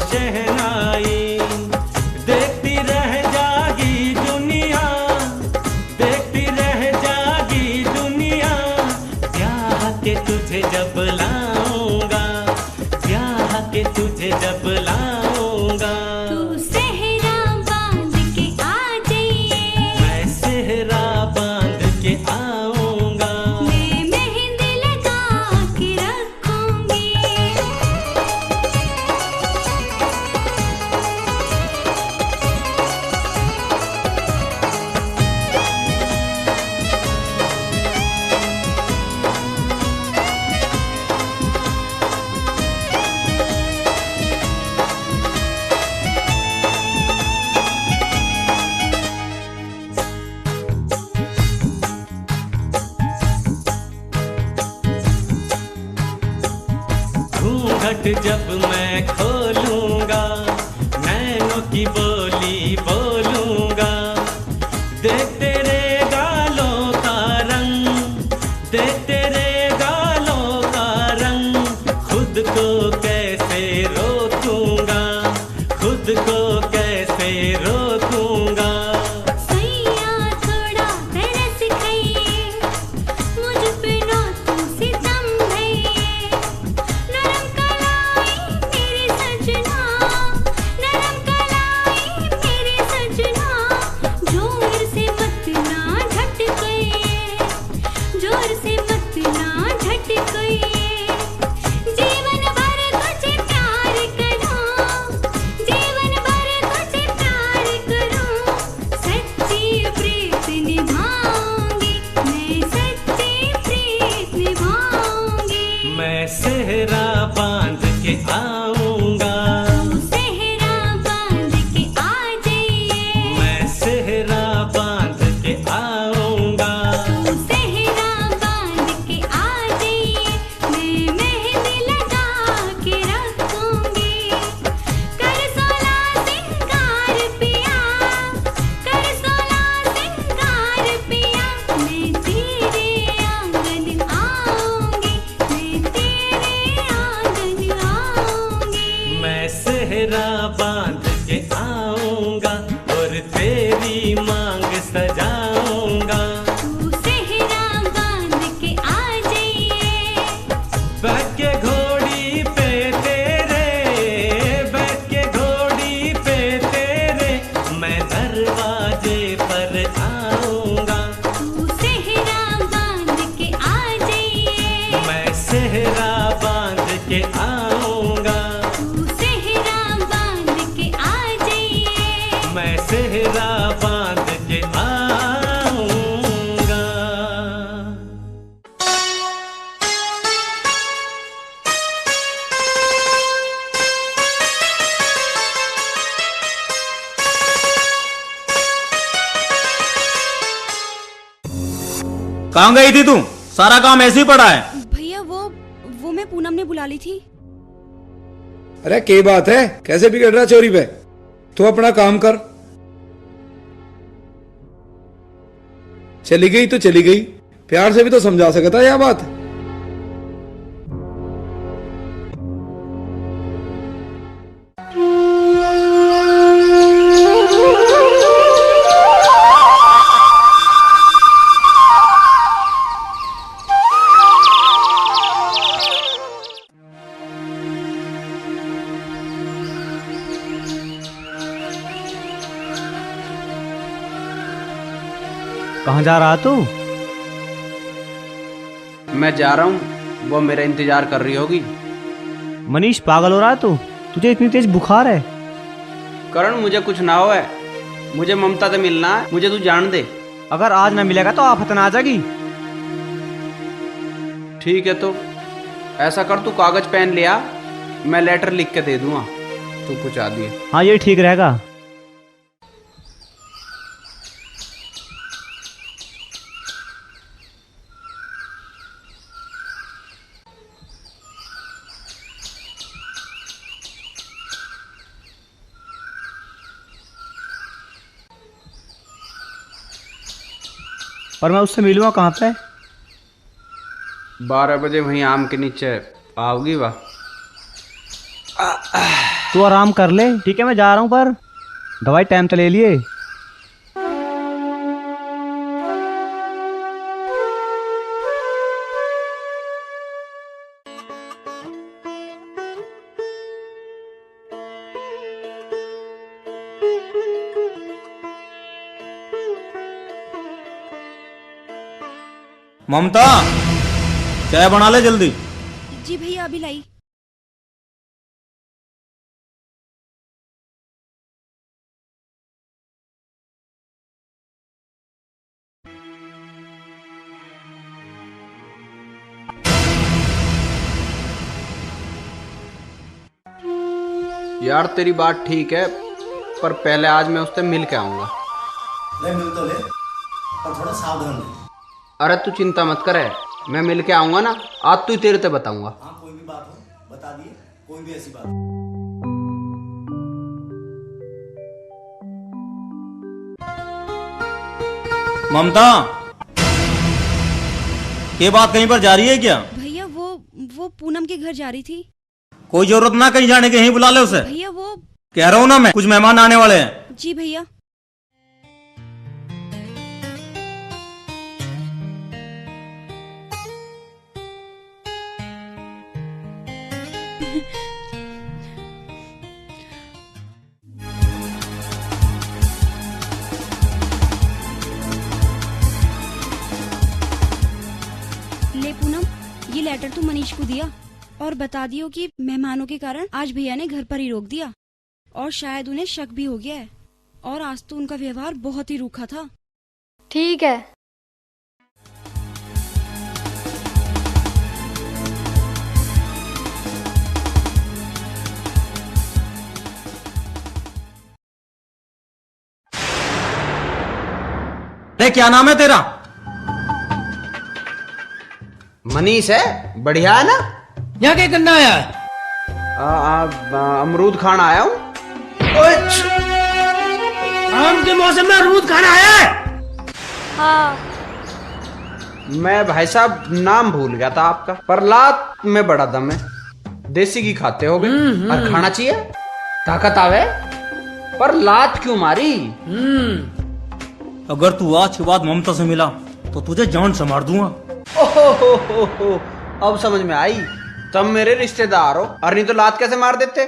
शहनाई, देखती रह जागी दुनिया, देखती रह जागी दुनिया, ब्याह के तुझे जब लाऊंगा, ब्याह के तुझे जब लाऊंगा। तू सेहरा बांध के आ जाइए, मैं सेहरा बांध के आऊंगा, मैं मेहंदी लगा के रखूंगी। घूंघट जब मैं खोलूंगा, नैनों की बोली बोलूंगा, देख तेरे गालों का रंग, देख तेरे गालों का रंग, खुद को कैसे रोकूंगा, खुद को कैसे रोकूंगा। सैया थोड़ा तरस खाइए, मुझ पे ना तू सितम ढाइए। नरम कलाई मेरी सजना, नरम कलाई मेरी सजना, जोर से मत ना झटकाइए, जोर से मत ना झटकाइए। जीवन भर तुझे प्यार करूं, जीवन भर तुझे प्यार करूं, सच्ची प्रीत निभाऊंगी, मैं सच्ची प्रीत निभाऊंगी। मैं सेहरा बांध के आऊंगा, तू सेहरा बांध के आ जाइए, मैं सेहरा बांध के आऊंगा, तू सेहरा बांध के आ जाइए, मैं मेहंदी लगा के रखूंगी। कर सोला सिंगार पिया, कर सोला सिंगार पिया, मैं तेरे आंगन आऊंगी, मैं तेरे आंगन आऊंगी। मैं सेहरा बांध के आऊंगा और तेरी मांग सजाऊंगा। तू सेहरा बांध के आ जाइए, बैठ के घोड़ी पे तेरे, बैठ के घोड़ी पे तेरे, मैं दरवाजे पर आऊंगा, तू सेहरा बांध के आ जाइए, मैं सेहरा बांध के आऊंगा, तू सेहरा बांध के आ जाइए। मैं सेहरा बांध के आऊंगा। कहाँ गई थी तू? सारा काम ऐसे ही पड़ा है। भैया वो मैं पूनम ने बुला ली थी। अरे क्या बात है, कैसे बिगड़ रहा चोरी पे? तू अपना काम कर। चली गई तो चली गई, प्यार से भी तो समझा सकता यह बात। कहाँ जा रहा तू? मैं जा रहा हूँ, वो मेरा इंतजार कर रही होगी। मनीष पागल हो रहा है तू? तुझे इतनी तेज बुखार है? करण मुझे कुछ ना हो है, मुझे ममता से मिलना है, मुझे तू जान दे। अगर आज ना मिलेगा तो आफत ना आ जाएगी। ठीक है तो ऐसा कर, तू कागज पेन ले आ, मैं लेटर लिख के दे दूंगा, तू पहुंचा दिए। हाँ ये ठीक रहेगा। पर मैं उससे मिलूंगा कहाँ पे? 12 बजे वहीं आम के नीचे आओगी वाह। तू आराम कर ले, ठीक है? मैं जा रहा हूँ, पर दवाई टाइम तो ले लिए। ममता, चाय बना ले जल्दी। जी भैया, अभी लाई। यार तेरी बात ठीक है, पर पहले आज मैं उससे मिल के आऊंगा। ले मिल तो ले, और थोड़ा सावधान रहे। अरे तू चिंता मत करे, मैं मिल के आऊंगा ना, आज तू तेरे ते बताऊंगा। हाँ, कोई भी बात हो बता दिए, कोई भी ऐसी बात। ममता, ये बात कहीं पर जा रही है क्या? भैया वो पूनम के घर जा रही थी। कोई जरूरत ना कहीं जाने के, यहीं बुला ले उसे। भैया वो कह रहा हूँ ना मैं, कुछ मेहमान आने वाले हैं। जी भैया। ले पूनम, ये लेटर तू मनीष को दिया और बता दियो कि मेहमानों के कारण आज भैया ने घर पर ही रोक दिया और शायद उन्हें शक भी हो गया है, और आज तो उनका व्यवहार बहुत ही रूखा था। ठीक है। क्या नाम है तेरा? मनीष है, बढ़िया है ना? यहाँ क्या करना आया है? अमरूद खाना आया हूँ। आम के मौसम में अमरूद खाना आया है? हाँ। मैं भाई साहब नाम भूल गया था आपका, पर लात में बड़ा दम है। देसी घी खाते होगे और खाना चाहिए, ताकत आवे। पर लात क्यों मारी? अगर तू आज के बाद ममता से मिला तो तुझे जान से मार दूंगा। ओहो, अब समझ में आई, तुम मेरे रिश्तेदार हो, और नहीं तो लात कैसे मार देते?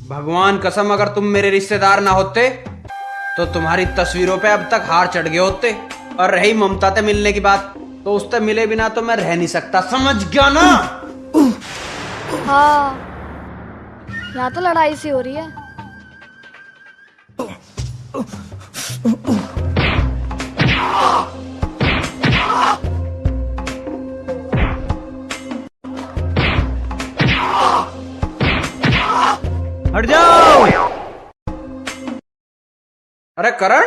भगवान कसम, अगर तुम मेरे रिश्तेदार ना होते तो तुम्हारी तस्वीरों पे अब तक हार चढ़ गए होते। और रही ममता से मिलने की बात, तो उससे मिले बिना तो मैं रह नहीं सकता, समझ गया ना? हाँ, यहाँ तो लड़ाई सी हो रही है। हट जाओ। अरे करण,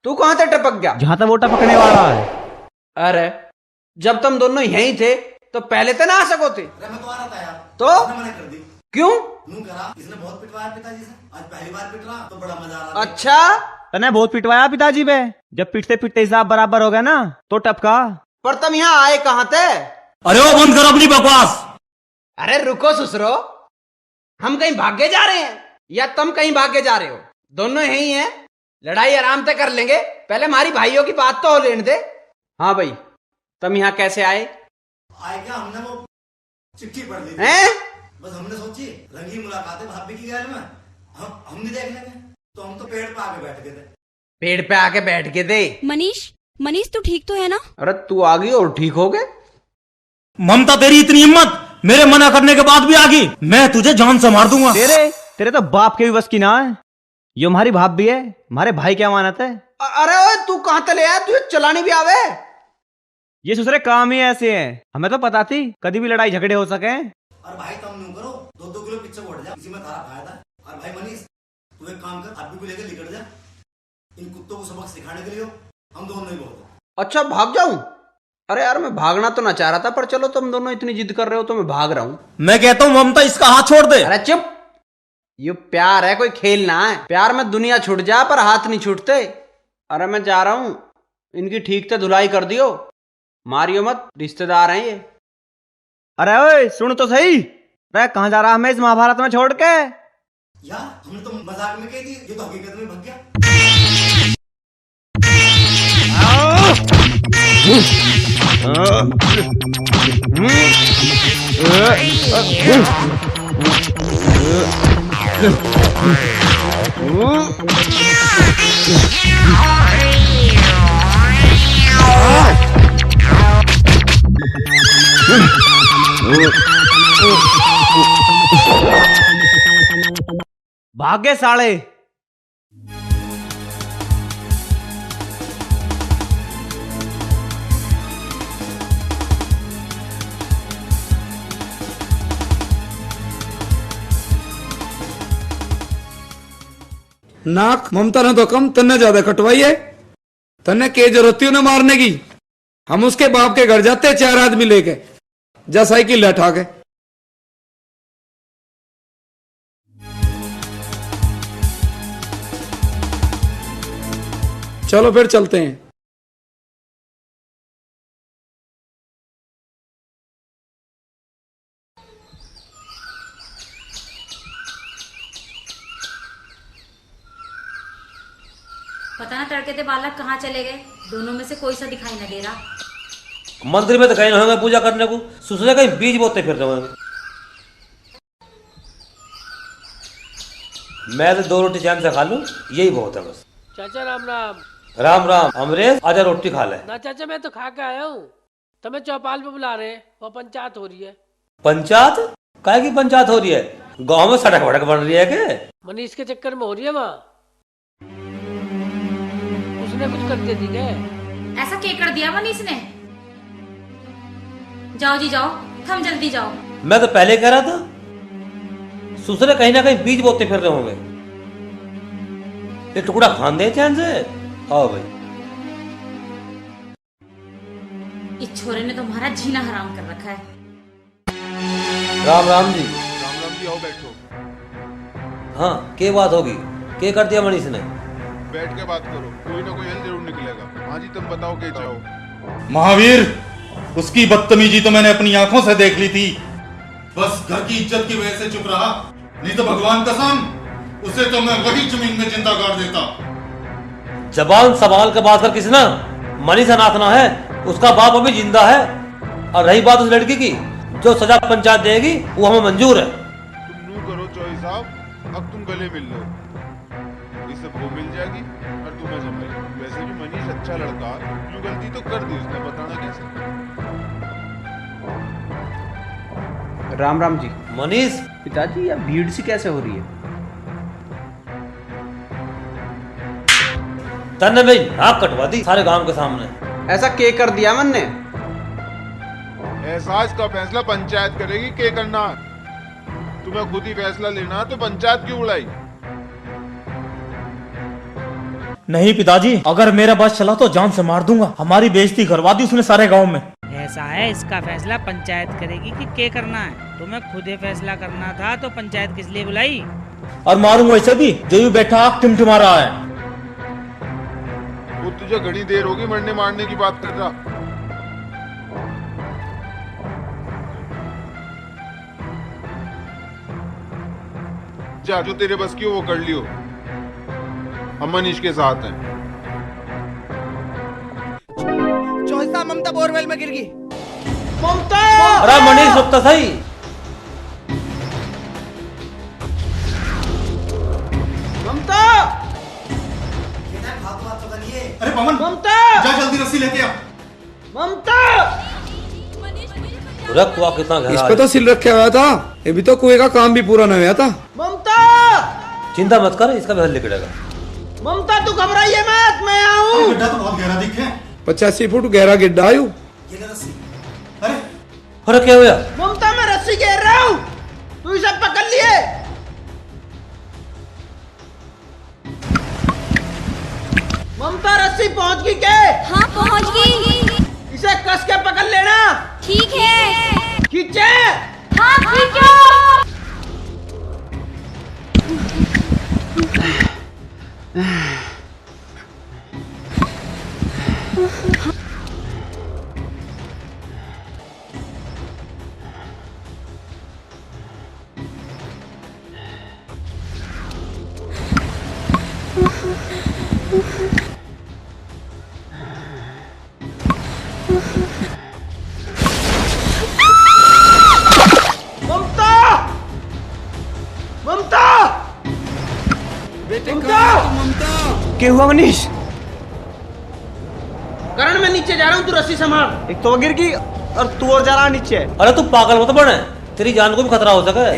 तू कहां से टपक गया? जहां तक वो टपकने वाला है। अरे जब तुम दोनों यहीं थे तो पहले तो ना आ सको थे। अरे मैं तो आ रहा था यार, तो मैंने कर दी। क्यों? नू करा, इसने बहुत पिटवाया पिताजी से, आज पहली बार पिट रहा तो बड़ा मजा आ रहा। अच्छा, तने बहुत पिटवाया पिताजी पे। जब पिटते पिटते हिसाब बराबर हो गया ना तो टपका। पर तुम यहाँ आए कहाँ थे? अरे वो बंद करो अपनी बकवास। अरे रुको ससुरो, हम कहीं भागे जा रहे हैं या तुम कहीं भागे जा रहे हो? दोनों यही हैं, लड़ाई आराम से कर लेंगे, पहले हमारी भाइयों की बात तो हो लेने दे। हाँ भाई, तुम यहाँ कैसे आए? आए क्या, हमने वो चिट्ठी पढ़ ली हैं? बस हमने सोची रंगीन मुलाकात है भाभी की गैल में, हम नहीं देख लेंगे, तो हम तो पेड़ पे आके बैठ गए थे। पेड़ पे आके बैठ के थे? मनीष तू ठीक तो है ना? अरे तू आ गई और ठीक हो गए? ममता, तेरी इतनी हिम्मत, मेरे मना करने के बाद भी आ गई, मैं तुझे जान से मार दूंगा। तेरे तो बाप के भी बस की ना है। ये हमारी भाप भी है, हमारे भाई की अमानत है। अरे ओए, तू कहां तले आया? तुझे चलानी भी आवे? ये ससुरे काम ही ऐसे है, हमें तो पता थी कभी भी लड़ाई झगड़े हो सके। और भाई तुम यूं करो, 2-2 किलो पीछे बढ़ जा, इसी में तारा फायदा है। और भाई मनीष, तू एक काम कर, अभी को लेकर निकल जा, इन कुत्तों को सबक सिखाने के लिए हम दोनों ही बहुत। अच्छा, भाग जाऊं? अरे यार, मैं भागना तो ना चाह रहा था, पर चलो तुम दोनों इतनी जिद कर रहे हो तो मैं भाग रहा हूं। मैं कहता हूं ममता, इसका हाथ छोड़ दे। अरे चुप, ये प्यार है, कोई खेल ना है। प्यार में दुनिया छूट जा, पर हाथ नहीं छूटते। अरे मैं जा रहा हूं, इनकी ठीक से धुलाई कर दियो, मारियो मत, रिश्तेदार हैं ये। अरे ओए सुन तो सही, अरे कहाँ जा रहा है मैं इस महाभारत में छोड़ के? यार हमने तो मजाक में कही थी, ये तो हकीकत में भग गया। भाग्य साले। नाक ममता ने तो कम तन्ने ज्यादा कटवाई है। तन्ने के जरूरत थी उन्हें मारने की। हम उसके बाप के घर जाते 4 आदमी लेके, जा साइकिल लठा के। चलो फिर चलते हैं। पता ना तड़के थे बालक कहाँ चले गए, दोनों में से कोई सा दिखाई न दे रहा। मंदिर में तो कहीं होंगे पूजा करने को, सुसरे कहीं बीज बोते फिर रहे होंगे। मैं तो 2 रोटी चैन से खा लूं, यही बहुत है बस। चाचा राम राम। राम राम। अमरेश आजा रोटी खा ले। ना चाचा मैं तो खा के आया हूँ, तुम्हें चौपाल पे बुला रहे हैं, वो पंचायत हो रही है। पंचायत? काहे की पंचायत हो रही है? गांव में सड़क वड़क बन रही है क्या? मनीष के चक्कर में हो रही है वहाँ। उसने कुछ कर दिया थी क्या? ऐसा क्या कर दिया मनीष ने? जाओ जी जाओ, थम जल्दी जाओ। मैं तो पहले कह रहा था, सुसरे कहीं ना कहीं बीज बोते फिर रहे होंगे। ये टुकड़ा खान दे चैन से। आओ भाई। इस छोरे ने तुम्हारा जीना हराम कर रखा है। राम राम जी। राम राम जी, आओ बैठो। हाँ, क्या बात होगी? क्या कर दिया मनीष ने? बैठ के बात करो, कोई ना कोई हल जरूर निकलेगा। हाँ जी, तुम बताओ क्या चाहो। महावीर, उसकी बदतमीजी तो मैंने अपनी आंखों से देख ली थी। बस घर की इज्जत की वजह से चुप रहा, नहीं तो भगवान कसम उसे तो मैं वही जमीन में जिंदा गाड़ देता। जबान संभाल के बात कर। किसना? मनीष अनाथना है, उसका बाप अभी जिंदा है। और रही बात उस लड़की की, जो सजा पंचायत देगी वो हमें मंजूर है। तुम नू करो चौधरी साहब, अब तुम गले मिल लो, इसे वो मिल जाएगी और तुम्हें जमाएगी। वैसे भी मनीष अच्छा लड़का, यूं गलती तो कर दी उसने, बताना कैसे। राम राम जी। मनीष। पिताजी, यह भीड़ सी कैसे हो रही है? तन्ने भाई नाक कटवा दी सारे गांव के सामने। ऐसा क्या कर दिया मन ने? ऐसा इसका फैसला पंचायत करेगी, क्या करना। तुम्हें खुद ही फैसला लेना, तो पंचायत क्यों उड़ाई? नहीं पिताजी, अगर मेरा बस चला तो जान से मार दूंगा। हमारी बेइज्जती करवा दी उसने सारे गांव में। ऐसा है, इसका फैसला पंचायत करेगी कि क्या करना है। तुम्हें खुद ही फैसला करना था तो पंचायत किस लिए बुलाई? और मारूंगा वैसे भी, जो भी बैठा आग टिमटिमा रहा है। वो तुझे घनी देर होगी मरने मारने की बात कर रहा। जा, जो तेरे बस की हो वो कर लियो, हम मनीष के साथ हैं। चौथा ममता बोरवेल में गिर गई। ममता! अरे मनीष रुक तो सही। ममता! अरे पवन, ममता! जा जल्दी रस्सी लेके आ। ममता! रख हुआ कितना इस गहरा पे तो है। सिल रखा हुआ था, ये भी तो कुएं का काम भी पूरा नहीं हुआ था। ममता! चिंता मत कर, इसका भी हल निकलेगा। ममता तू घबराइए मत, मैं आऊं। गड्ढा तो बहुत गहरा दिखे। 85 फुट गहरा गिड्ढा आयु। अरे क्या हुआ? ममता मैं रस्सी घेर रहा हूँ, तू इसे पकड़ लिए। ममता रस्सी पहुंच गई क्या? हाँ पहुंच गई। इसे कस के पकड़ लेना। ठीक है। खींचे। हाँ खींचो। ममता, ममता, बेटे ममता, क्या हुआ मनीष? करण मैं नीचे जा रहा हूँ, तू रस्सी संभाल। एक तो वो गिर गई और तू और जा रहा नीचे। अरे तू पागल मत बने, तेरी जान को भी खतरा हो सके।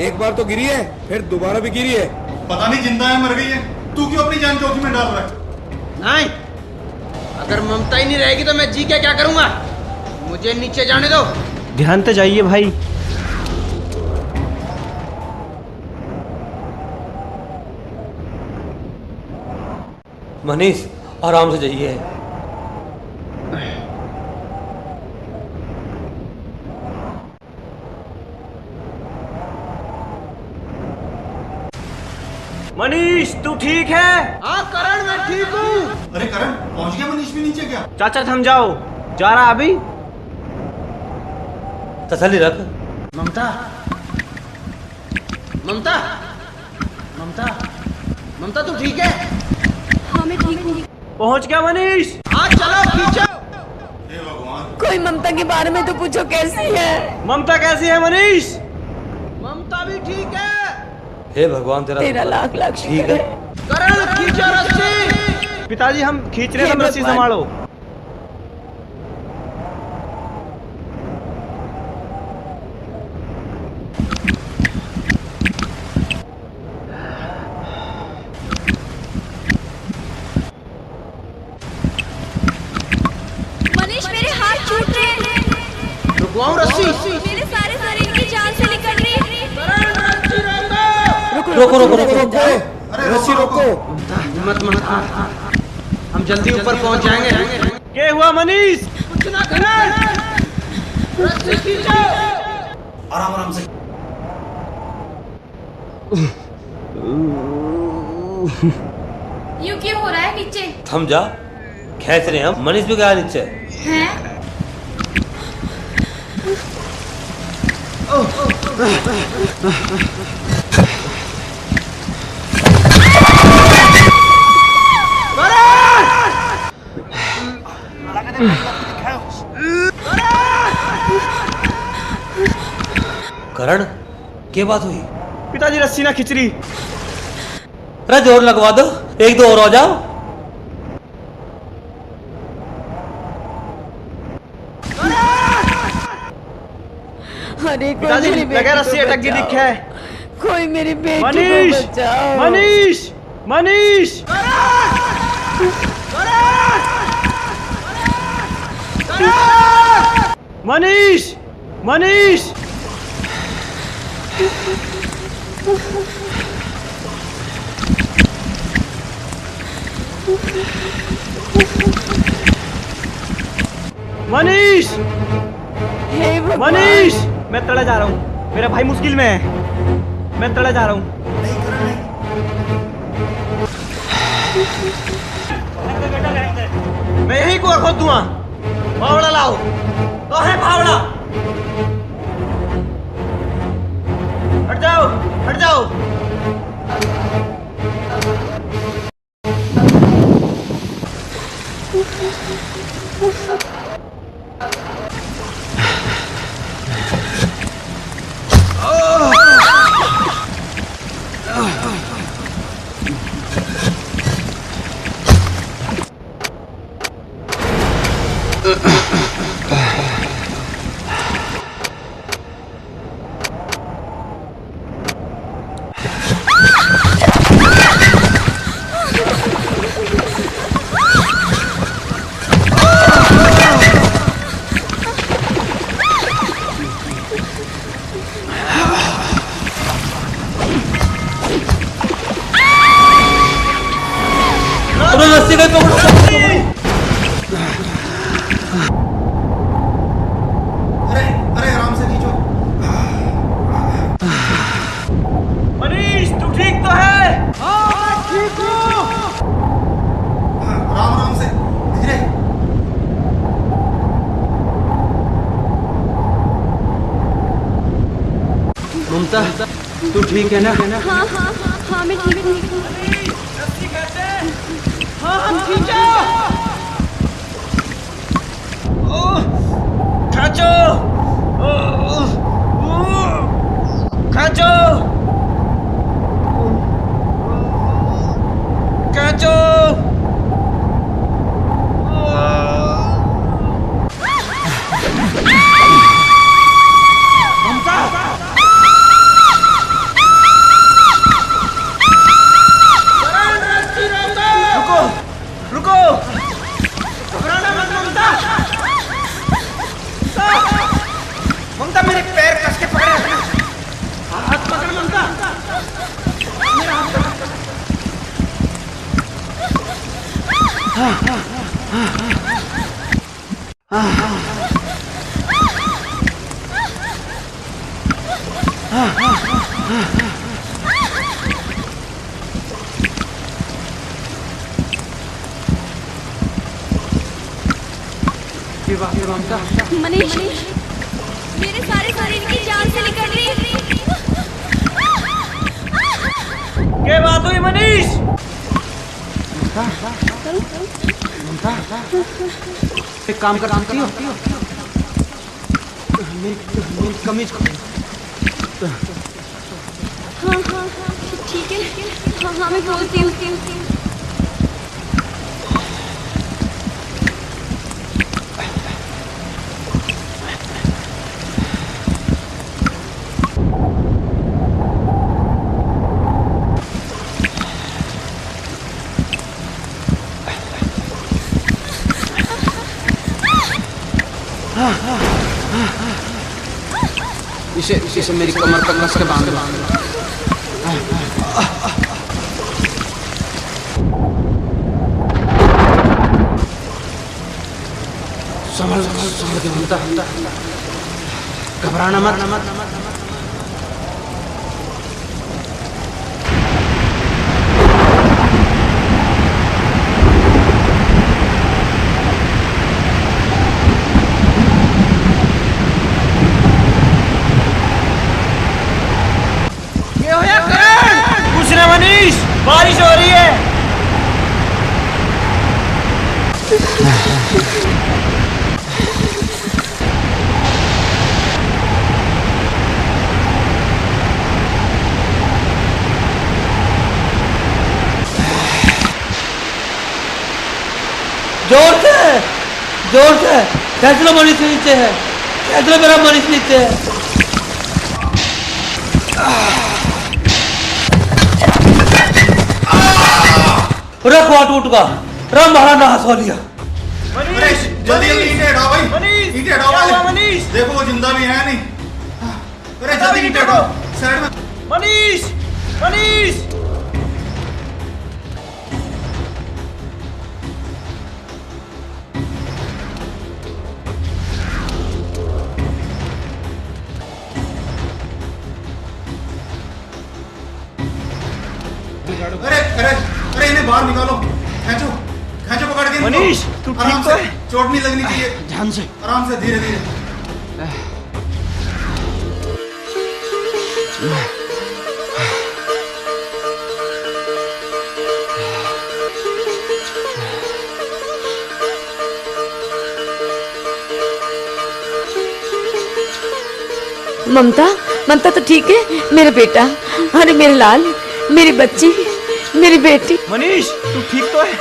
एक बार तो गिरी है, फिर दोबारा भी गिरी है। पता नहीं जिंदा है मर गई है, तू क्यों अपनी जान जोखिम में डाल रहा है? नहीं, अगर ममता ही नहीं रहेगी तो मैं जी के क्या करूंगा? मुझे नीचे जाने दो। ध्यान से जाइए भाई। मनीष आराम से जाइए। मनीष तू ठीक है? हाँ करण मैं ठीक हूँ। अरे करण पहुंच गया मनीष भी नीचे क्या? चाचा थम जाओ, जा रहा अभी। तसल्ली रख। ममता, ममता, ममता, ममता तू ठीक है? हाँ मैं ठीक हूँ। पहुंच गया मनीष। हाँ चलो खींचो। हे भगवान, कोई ममता के बारे में तो पूछो, कैसी है? ममता कैसी है मनीष? ममता भी ठीक है। हे भगवान तेरा लाख लाख ठीक है। करण खींचो रस्सी। पिताजी हम खींच रहे हैं, तुम रस्सी संभालो। मनीष मेरे हाथ छूट रहे हैं। रुकवाऊं रस्सी? मेरे सारे शरीर की जान से निकल रही है। रोको रोको रोको। रस्सी रोको। मत मत, हम जल्दी ऊपर पहुंच जाएंगे। क्या हुआ मनीष? कुछ ना करण, रस्सी खींचो। आराम आराम से। यूं क्यों हो रहा है नीचे? थम जा, खेच रहे हैं हम। मनीष भी गया नीचे। हैं? करण क्या बात हुई? पिताजी रस्सी ना खिंच रही। अरे जोर लगवा दो, एक दो और हो जाओ। अरे पिताजी लगे रस्सी अटक गई दिख है। कोई मेरी बेटी मनीष, को बचाओ। मनीष, मनीष, मनीष, मनीष। मनीष, मनीष, मैं तड़े जा रहा हूँ। मेरा भाई मुश्किल में है, मैं तड़े जा रहा हूँ। मैं यही को खोद दूंगा। फावड़ा लाओ। तो है फावड़ा। हट जाओ, हट जाओ। रस्सी का पकड़ो। अरे अरे आराम से खींचो। मनीष तू ठीक तो है? हाँ ठीक हूँ। आराम आराम से, धीरे। ममता तू ठीक है ना? हाँ हाँ हाँ मैं ठीक हूँ। हम खींचो। खाचो खाचो खाचो। रुको रुको, घबराना मत ममता। ममता मेरे पैर कस के पकड़े रखना। हाथ पकड़ ममता, मेरा हाथ पकड़। ममता मनीष, मेरे सारे शरीर की जान से निकल रही है। क्या बात हुई मनीष? ममता, एक काम कर सकती हो? मेरी कमीज को। हाँ हाँ ठीक है। हाँ हाँ मैं बोलती हूँ। इसे मेरी कमर पर कस के बांध दो। संभल के ममता, घबराना मत। कुछ ना मनीष, बारिश हो रही है। जोर से खेच लो मनीष नीचे है, खेच लो मेरा मनीष नीचे है। रखो टूट का राम महाराज ने हंसवा लिया। मनीष जल्दी ईंटें हटाओ भाई। ईंटें हटाओ मनीष। देखो वो जिंदा भी है नहीं। अरे जल्दी ईंटें हटाओ साइड में। मनीष मनीष अरे इन्हें बाहर निकालो। खींचो पकड़ के। मनीष तू ठीक तो है? चोट नहीं लगनी चाहिए। ध्यान से, आराम से, धीरे धीरे। ममता तो ठीक है मेरा बेटा। अरे मेरे लाल, मेरी बच्ची, मेरी बेटी। मनीष तू ठीक तो है?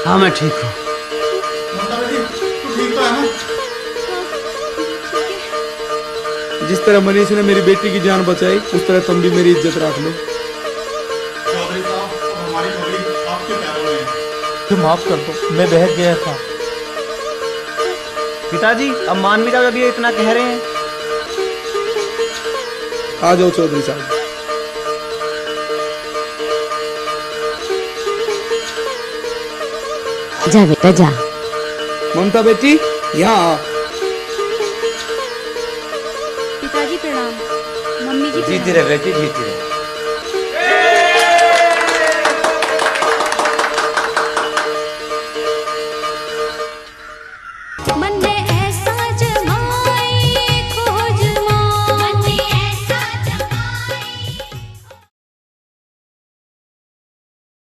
हाँ मैं ठीक हूँ। तू ठीक तो है ना? जिस तरह मनीष ने मेरी बेटी की जान बचाई, उस तरह तुम भी मेरी इज्जत रख लो। चौधरी साहब, हमारी नौकरी आपके पैरों में है। तो माफ कर दो, मैं बहक गया था। पिताजी अब मान भी जाओ, जब ये इतना कह रहे हैं। आ जाओ चौधरी साहब। जा बेटा जा। ममता बेटी यहाँ आ। पिताजी प्रणाम। मम्मी जी जीती रहे बेटी, जीती रहे।